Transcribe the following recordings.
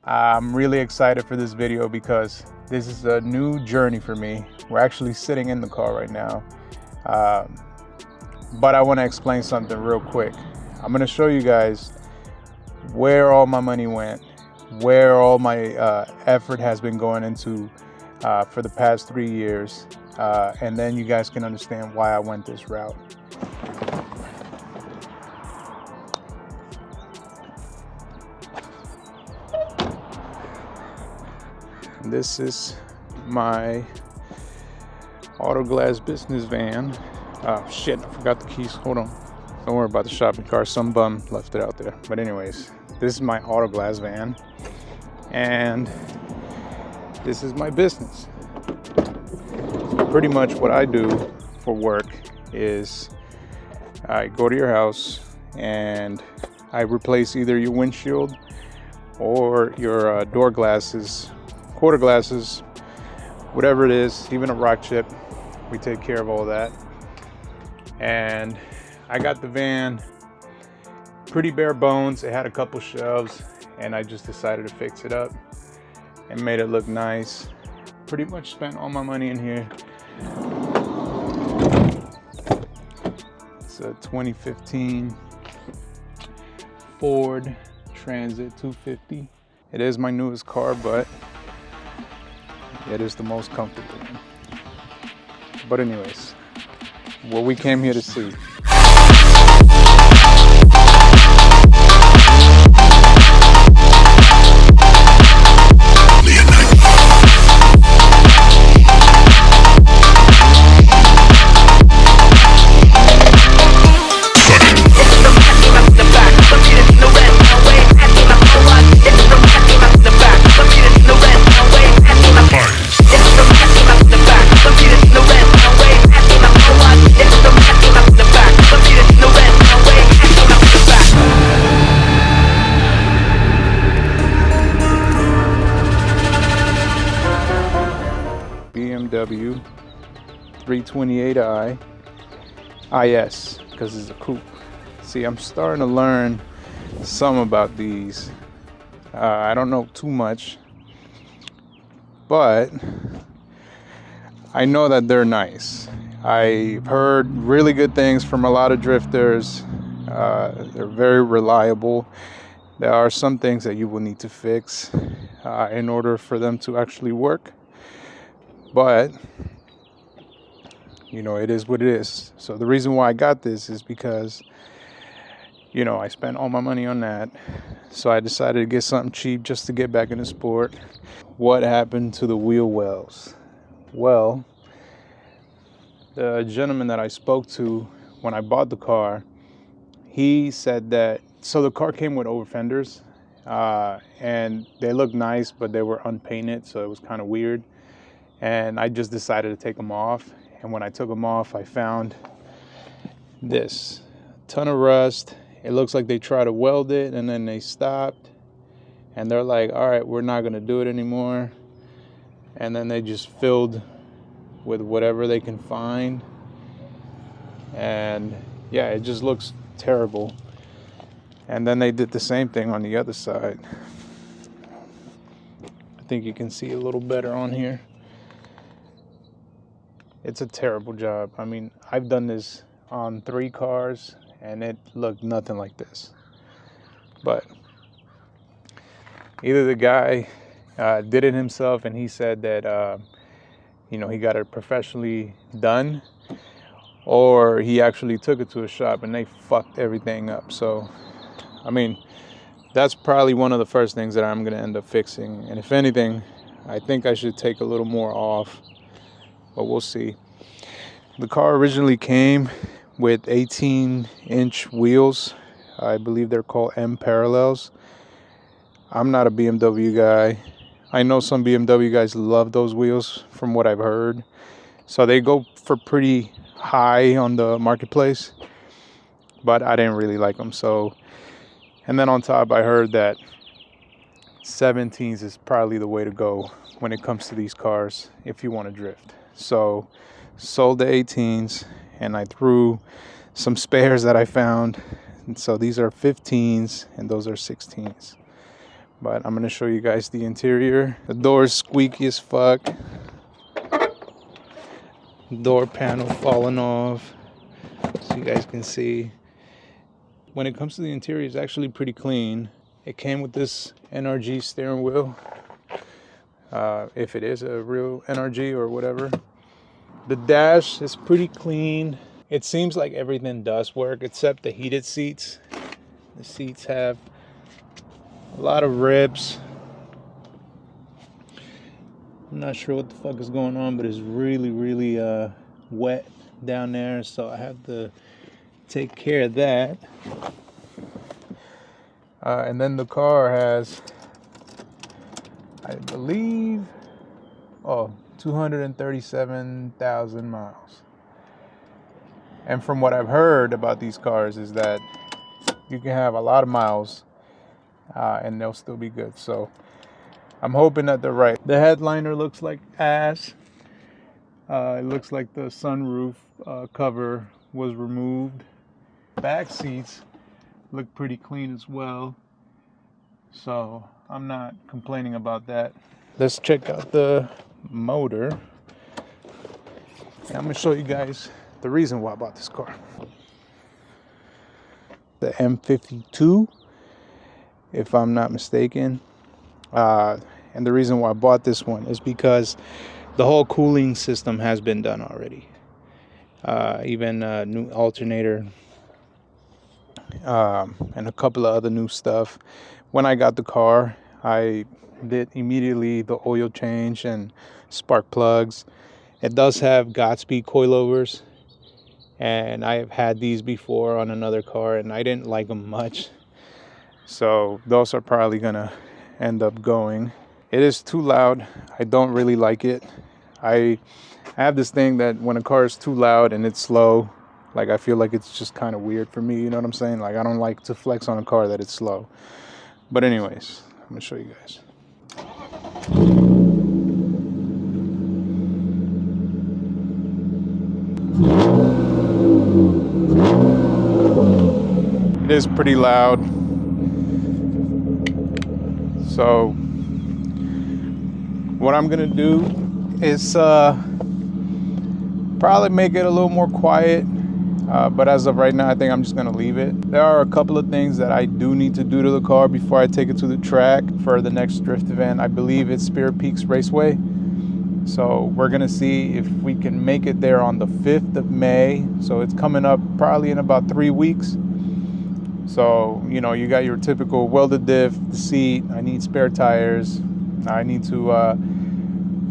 I'm really excited for this video because this is a new journey for me. We're actually sitting in the car right now. But I want to explain something real quick. I'm going to show you guys where all my money went, where all my effort has been going into for the past 3 years. And then you guys can understand why I went this route. This is my auto glass business van. Oh shit, I forgot the keys. Hold on. Don't worry about the shopping cart. Some bum left it out there. But anyways, this is my auto glass van. And this is my business. Pretty much what I do for work is I go to your house and I replace either your windshield or your door glasses, quarter glasses, whatever it is, even a rock chip. We take care of all that. And I got the van pretty bare bones. It had a couple shelves and I just decided to fix it up and made it look nice. Pretty much spent all my money in here. It's a 2015 Ford Transit 250. It is my newest car, but it is the most comfortable one. But anyways, what we came here to see. BMW 328i IS, because it's a coupe. See, I'm starting to learn some about these. I don't know too much, but I know that they're nice. I've heard really good things from a lot of drifters. They're very reliable. There are some things that you will need to fix in order for them to actually work. But, you know, it is what it is. So the reason why I got this is because, you know, I spent all my money on that. So I decided to get something cheap just to get back into sport. What happened to the wheel wells? Well, the gentleman that I spoke to when I bought the car, he said that, so the car came with over fenders, and they looked nice, but they were unpainted, so it was kind of weird. And I just decided to take them off. And when I took them off, I found this ton of rust. It looks like they tried to weld it and then they stopped. And they're like, all right, we're not going to do it anymore. And then they just filled with whatever they can find. And yeah, it just looks terrible. And then they did the same thing on the other side. I think you can see a little better on here. It's a terrible job. I mean, I've done this on 3 cars and it looked nothing like this. But either the guy did it himself and he said that, you know, he got it professionally done, or he actually took it to a shop and they fucked everything up. So, I mean, that's probably one of the first things that I'm going to end up fixing. And if anything, I think I should take a little more off. But we'll see. The car originally came with 18-inch wheels. I believe they're called M parallels. I'm not a BMW guy. I know some BMW guys love those wheels from what I've heard. So they go for pretty high on the marketplace. But I didn't really like them. So, and then on top, I heard that 17s is probably the way to go when it comes to these cars if you want to drift. So sold the 18s and I threw some spares that I found. And so these are 15s and those are 16s. But I'm gonna show you guys the interior. The door's squeaky as fuck. Door panel falling off, so you guys can see. When it comes to the interior, it's actually pretty clean. It came with this NRG steering wheel, if it is a real NRG or whatever. The dash is pretty clean. It seems like everything does work except the heated seats. The seats have a lot of ribs. I'm not sure what the fuck is going on, but it's really, really wet down there, so I have to take care of that. And then the car has, I believe, 237,000 miles. And from what I've heard about these cars is that you can have a lot of miles and they'll still be good. So I'm hoping that they're right. The headliner looks like ass. It looks like the sunroof cover was removed. Back seats look pretty clean as well. So I'm not complaining about that. Let's check out the motor. And I'm gonna show you guys the reason why I bought this car. The M52, if I'm not mistaken. And the reason why I bought this one is because the whole cooling system has been done already. Even a new alternator and a couple of other new stuff. When I got the car, I did immediately the oil change and spark plugs. It does have Godspeed coilovers, and I have had these before on another car and I didn't like them much. So those are probably gonna end up going. It is too loud. I don't really like it. I have this thing that when a car is too loud and it's slow, like I feel like it's just kind of weird for me, you know what I'm saying? Like I don't like to flex on a car that it's slow. But anyways, I'm gonna show you guys. It is pretty loud. So what I'm gonna do is probably make it a little more quiet, but as of right now I think I'm just gonna leave it. There are a couple of things that I do need to do to the car before I take it to the track for the next drift event. I believe it's Spirit Peaks Raceway, so we're gonna see if we can make it there on the 5th of May. So it's coming up probably in about 3 weeks. So, you know, you got your typical welded diff, the seat. I need spare tires. I need to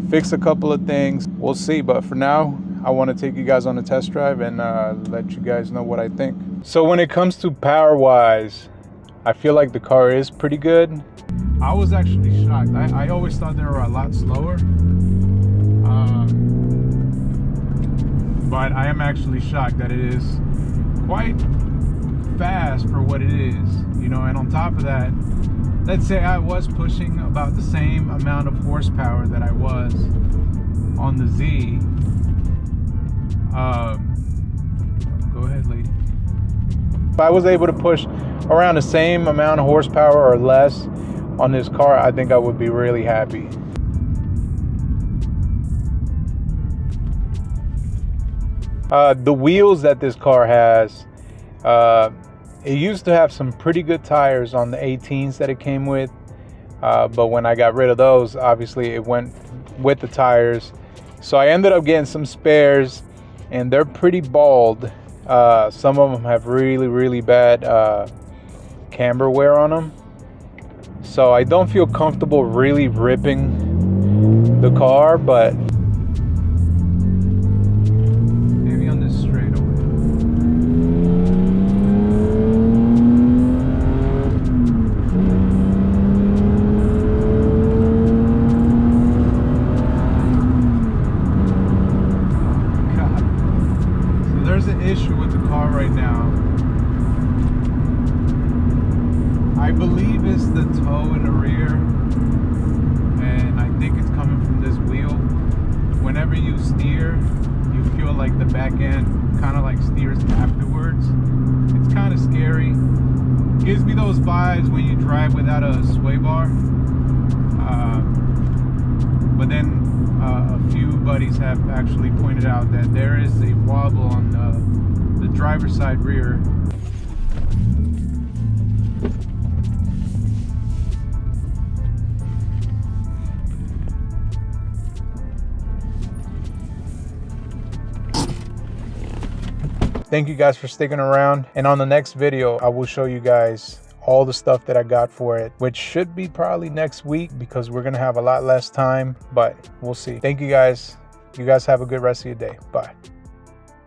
fix a couple of things. We'll see. But for now, I want to take you guys on a test drive and let you guys know what I think. So when it comes to power-wise, I feel like the car is pretty good. I was actually shocked. I always thought they were a lot slower. But I am actually shocked that it is quite fast for what it is, you know. And on top of that, let's say I was pushing about the same amount of horsepower that I was on the Z. Go ahead, lady. If I was able to push around the same amount of horsepower or less on this car, I think I would be really happy. The wheels that this car has, it used to have some pretty good tires on the 18s that it came with, but when I got rid of those, obviously it went with the tires. So I ended up getting some spares, and they're pretty bald. Some of them have really, really bad camber wear on them. So I don't feel comfortable really ripping the car, but maybe on this straightaway. Issue with the car right now. I believe it's the toe in the rear, and I think it's coming from this wheel. Whenever you steer, you feel like the back end kind of like steers afterwards. It's kind of scary. gives me those vibes when you drive without a sway bar. But then a few buddies have actually pointed out that there is a wobble on the driver's side rear. Thank you guys for sticking around. And on the next video, I will show you guys all the stuff that I got for it, which should be probably next week because we're gonna have a lot less time, but we'll see. Thank you guys. You guys have a good rest of your day. Bye.